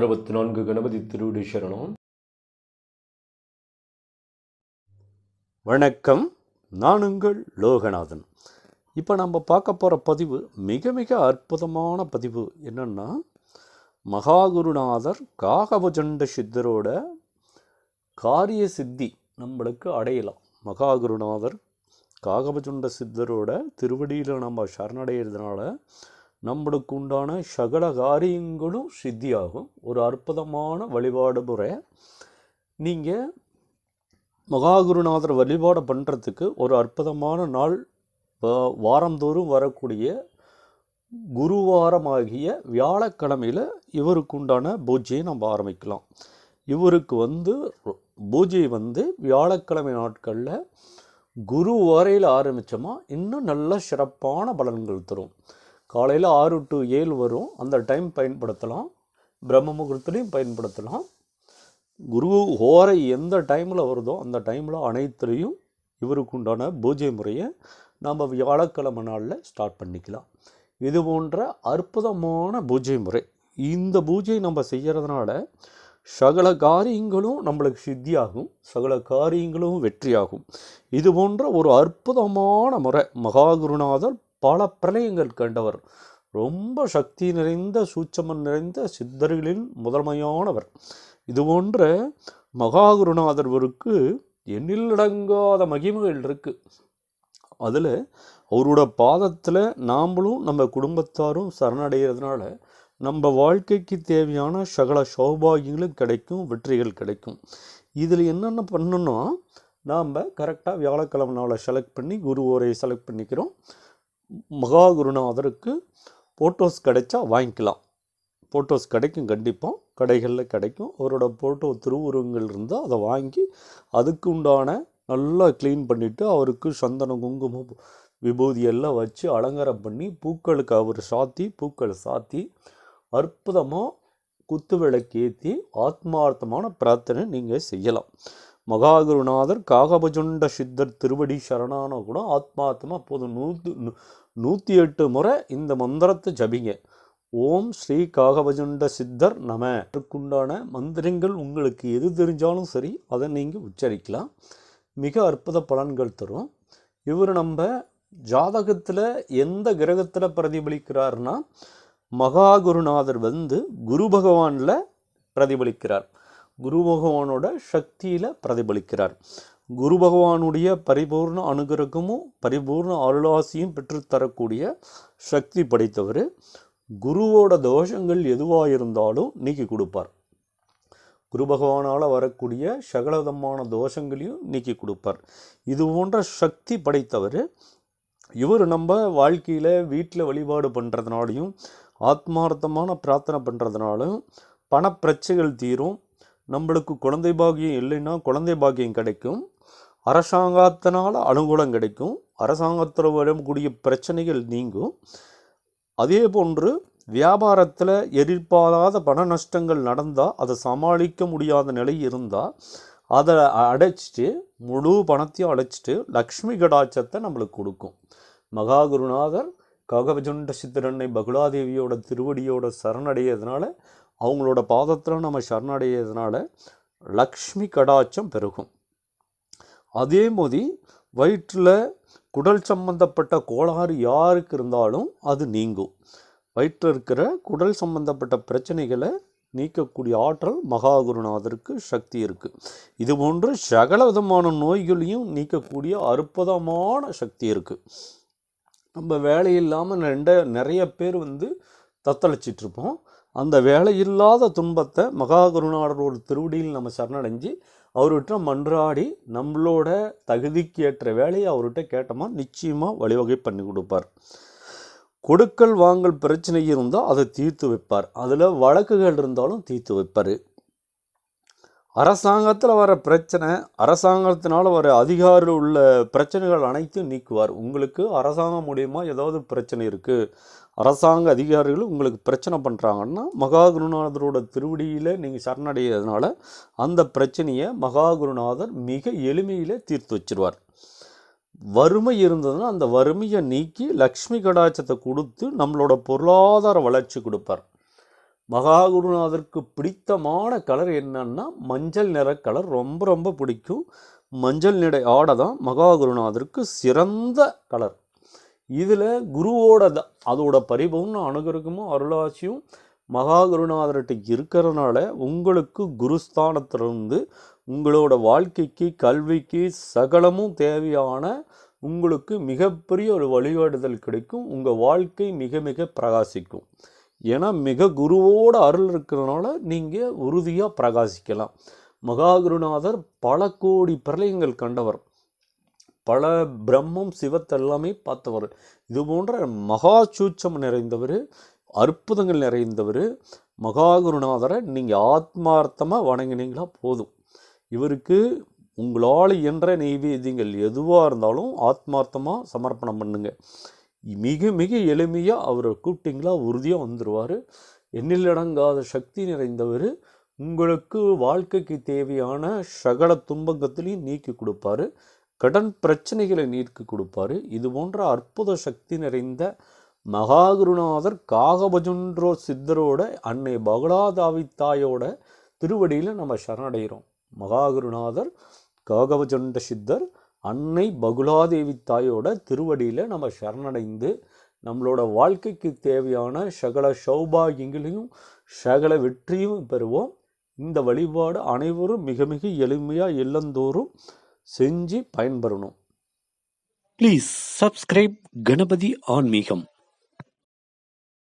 64 கணபதி திருவடி சரணம். வணக்கம், நான் உங்கள் லோகநாதன். இப்போ நம்ம பார்க்க போகிற பதிவு மிக மிக அற்புதமான பதிவு. என்னென்னா, மகாகுருநாதர் காகபுஜண்ட சித்தரோட காரிய சித்தி நம்மளுக்கு அடையலாம். மகாகுருநாதர் காகபுஜண்ட சித்தரோட திருவடியில் நம்ம சரணடைகிறதுனால நம்மளுக்கு உண்டான சகல காரியங்களும் சித்தியாகும். ஒரு அற்புதமான வழிபாடு முறை. நீங்கள் மகாகுருநாதர் வழிபாடு பண்ணுறதுக்கு ஒரு அற்புதமான நாள், வாரந்தோறும் வரக்கூடிய குருவாரமாகிய வியாழக்கிழமையில் இவருக்கு உண்டான பூஜையை நம்ம ஆரம்பிக்கலாம். இவருக்கு பூஜை வியாழக்கிழமை நாட்களில் குரு வாரையில் ஆரம்பித்தோமா இன்னும் நல்ல சிறப்பான பலன்கள் தரும். காலையில் 6 to 7 வரும், அந்த டைம் பயன்படுத்தலாம். பிரம்ம முகூர்த்தத்தையும் பயன்படுத்தலாம். குரு ஹோரை எந்த டைமில் வருதோ அந்த டைமில் அனைத்துலேயும் இவருக்கு உண்டான பூஜை முறையை நம்ம வியாழக்கிழமை நாளில் ஸ்டார்ட் பண்ணிக்கலாம். இது போன்ற அற்புதமான பூஜை முறை. இந்த பூஜை நம்ம செய்கிறதுனால சகல காரியங்களும் நம்மளுக்கு சித்தியாகும், சகல காரியங்களும் வெற்றியாகும். இது போன்ற ஒரு அற்புதமான முறை. மகாகுருநாதர் பல பிரளயங்கள் கண்டவர், ரொம்ப சக்தி நிறைந்த சூட்சமம் நிறைந்த சித்தர்களின் முதன்மையானவர். இது போன்ற மகாகுருநாதர்வருக்கு எண்ணிலடங்காத மகிமைகள் இருக்குது. அதில் அவரோட பாதத்தில் நாமளும் நம்ம குடும்பத்தாரும் சரணடைகிறதுனால நம்ம வாழ்க்கைக்கு தேவையான சகல சௌபாகியங்களும் கிடைக்கும், வெற்றிகள் கிடைக்கும். இதில் என்னென்ன பண்ணணும்னா, நாம் கரெக்டாக வியாழக்கிழமை நாளை செலக்ட் பண்ணி குரு ஓரையை செலக்ட் பண்ணிக்கிறோம். மகாகுருநாதருக்கு ஃபோட்டோஸ் கிடைச்சா வாங்கிக்கலாம். ஃபோட்டோஸ் கிடைக்கும், கண்டிப்பாக கடைகளில் கிடைக்கும். அவரோட ஃபோட்டோ திருவுருவங்கள் இருந்தால் அதை வாங்கி அதுக்கு உண்டான நல்லா க்ளீன் பண்ணிவிட்டு அவருக்கு சந்தனம் குங்குமம் விபூதி எல்லாம் வச்சு அலங்காரம் பண்ணி பூக்களுக்கு அவர் பூக்கள் சாத்தி அற்புதமாக குத்து விளக்கேற்றி ஆத்மார்த்தமான பிரார்த்தனை நீங்கள் செய்யலாம். மகாகுருநாதர் காகபுஜண்ட சித்தர் திருவடி சரணான கூட ஆத்மார்த்தமாக போதும் 108 முறை இந்த மந்திரத்தை ஜபிங்க. ஓம் ஸ்ரீ காகபுஜண்ட சித்தர் நம. அதற்குண்டான மந்திரங்கள் உங்களுக்கு எது தெரிஞ்சாலும் சரி, அதை நீங்கள் உச்சரிக்கலாம். மிக அற்புத பலன்கள் தரும். இவர் நம்ம ஜாதகத்தில் எந்த கிரகத்தில் பிரதிபலிக்கிறார்னா, மகாகுருநாதர் குரு பகவானில் பிரதிபலிக்கிறார். குரு பகவானோட சக்தியில் பிரதிபலிக்கிறார். குரு பகவானுடைய பரிபூர்ண அனுகிரகமும் பரிபூர்ண அருளாசியும் பெற்றுத்தரக்கூடிய சக்தி படைத்தவர். குருவோட தோஷங்கள் எதுவாக இருந்தாலும் நீக்கி கொடுப்பார். குரு பகவானால் வரக்கூடிய சகலவிதமான தோஷங்களையும் நீக்கி கொடுப்பார். இது போன்ற சக்தி படைத்தவர். இவர் நம்ம வாழ்க்கையில் வீட்டில் வழிபாடு பண்ணுறதுனாலையும் ஆத்மார்த்தமான பிரார்த்தனை பண்ணுறதுனாலும் பணப்பிரச்சனைகள் தீரும். நம்மளுக்கு குழந்தை பாக்கியம் இல்லைன்னா குழந்தை பாக்கியம் கிடைக்கும். அரசாங்கத்தினால் அனுகூலம் கிடைக்கும். அரசாங்கத்தில் வரக்கூடிய பிரச்சனைகள் நீங்கும். அதே போன்று வியாபாரத்தில் எதிர்பாராத பண நஷ்டங்கள் நடந்தால் அதை சமாளிக்க முடியாத நிலை இருந்தால் அதை அடைச்சிட்டு முழு பணத்தையும் அடைச்சிட்டு லக்ஷ்மி கடாட்சத்தை நம்மளுக்கு கொடுக்கும். மகாகுருநாதர் காகபுஜண்ட சித்தரன்னை பகுலாதேவியோட திருவடியோட சரணடைகிறதுனால, அவங்களோட பாதத்தில் நம்ம சரணடைகிறதுனால லக்ஷ்மி கடாட்சம் பெருகும். அதே மாதிரி வயிற்றில் குடல் சம்பந்தப்பட்ட கோளாறு யாருக்கு இருந்தாலும் அது நீங்கும். வயிற்றில் இருக்கிற குடல் சம்பந்தப்பட்ட பிரச்சனைகளை நீக்கக்கூடிய ஆற்றல் மகாகுருநாதருக்கு சக்தி இருக்குது. இது போன்று சகல விதமான நோய்களையும் நீக்கக்கூடிய அற்புதமான சக்தி இருக்குது. நம்ம வேலை இல்லாமல் நிறைய பேர் தத்தளிச்சிட்ருப்போம். அந்த வேலையில்லாத துன்பத்தை மகாகுருநாதரோட திருவடியில் நம்ம சரணடைஞ்சு அவர்கிட்ட மன்றாடி நம்மளோட தகுதிக்கு ஏற்ற வேலையை அவர்கிட்ட கேட்டோமா நிச்சயமாக வழிவகை பண்ணி கொடுப்பார். கொடுக்கல் வாங்கல் பிரச்சனை இருந்தால் அதை தீர்த்து வைப்பார். அதில் வழக்குகள் இருந்தாலும் தீர்த்து வைப்பார். அரசாங்கத்தில் வர பிரச்சனை, அரசாங்கத்தினால் வர அதிகாரில் உள்ள பிரச்சனைகள் அனைத்தும் நீக்குவார். உங்களுக்கு அரசாங்கம் மூலியமாக ஏதாவது பிரச்சனை இருக்குது, அரசாங்க அதிகாரிகள் உங்களுக்கு பிரச்சனை பண்ணுறாங்கன்னா மகாகுருநாதரோட திருவடியில் நீங்கள் சரணடைகிறதுனால அந்த பிரச்சனையை மகாகுருநாதர் மிக எளிமையில் தீர்த்து வச்சிருவார். வறுமை இருந்ததுன்னா அந்த வறுமையை நீக்கி லக்ஷ்மி கடாட்சத்தை கொடுத்து நம்மளோட பொருளாதார வளர்ச்சி கொடுப்பார். மகாகுருநாதருக்கு பிடித்தமான கலர் என்னன்னா மஞ்சள் நிற கலர் ரொம்ப ரொம்ப பிடிக்கும். மஞ்சள் நிற ஆடை தான் மகாகுருநாதருக்கு சிறந்த கலர். இதில் குருவோட அதோட பரிபூர்ண அனுகிரகமும் அருளாட்சியும் மகாகுருநாதர்கிட்ட இருக்கிறதுனால உங்களுக்கு குருஸ்தானத்திலிருந்து உங்களோட வாழ்க்கைக்கு கல்விக்கு சகலமும் தேவையான உங்களுக்கு மிகப்பெரிய ஒரு வழிகாட்டுதல் கிடைக்கும். உங்கள் வாழ்க்கை மிக மிக பிரகாசிக்கும். ஏன்னா மிக குருவோட அருள் இருக்கிறதுனால நீங்கள் உறுதியாக பிரகாசிக்கலாம். மகாகுருநாதர் பல கோடி பிரளயங்கள் கண்டவர், பல பிரம்மம் சிவத்தெல்லாமே பார்த்தவர். இது போன்ற மகா சூட்சம் நிறைந்தவர், அற்புதங்கள் நிறைந்தவர். மகாகுருநாதரை நீங்கள் ஆத்மார்த்தமாக வணங்கினீங்களா போதும். இவருக்கு உங்களால் இயன்ற நெய்வேத்தியங்கள் எதுவாக இருந்தாலும் ஆத்மார்த்தமாக சமர்ப்பணம் பண்ணுங்க. மிக மிக எளிமையாக அவரை கூப்பிட்டிங்களா உறுதியாக வந்துடுவார். எண்ணிலடங்காத சக்தி நிறைந்தவர். உங்களுக்கு வாழ்க்கைக்கு தேவையான சகல துன்பங்கத்திலையும் நீக்கி கொடுப்பாரு. கடன் பிரச்சனைகளை நீக்கி கொடுப்பாரு. இது போன்ற அற்புத சக்தி நிறைந்த மகாகுருநாதர் காகபஜுன்றோ சித்தரோட அன்னை பகுலாதாவி தாயோட திருவடியில் நம்ம சரணடைகிறோம். மகாகுருநாதர் காகபஜுண்ட சித்தர் அன்னை பகுலாதேவி தாயோட திருவடியில் நம்ம சரணடைந்து நம்மளோட வாழ்க்கைக்கு தேவையான சகல சௌபாகியங்களையும் சகல வெற்றியும் பெறுவோம். இந்த வழிபாடு அனைவரும் மிக மிக எளிமையாக இல்லந்தோறும் செஞ்சு பயன்பெறணும். ப்ளீஸ் சப்ஸ்கிரைப் கணபதி ஆன்மீகம்.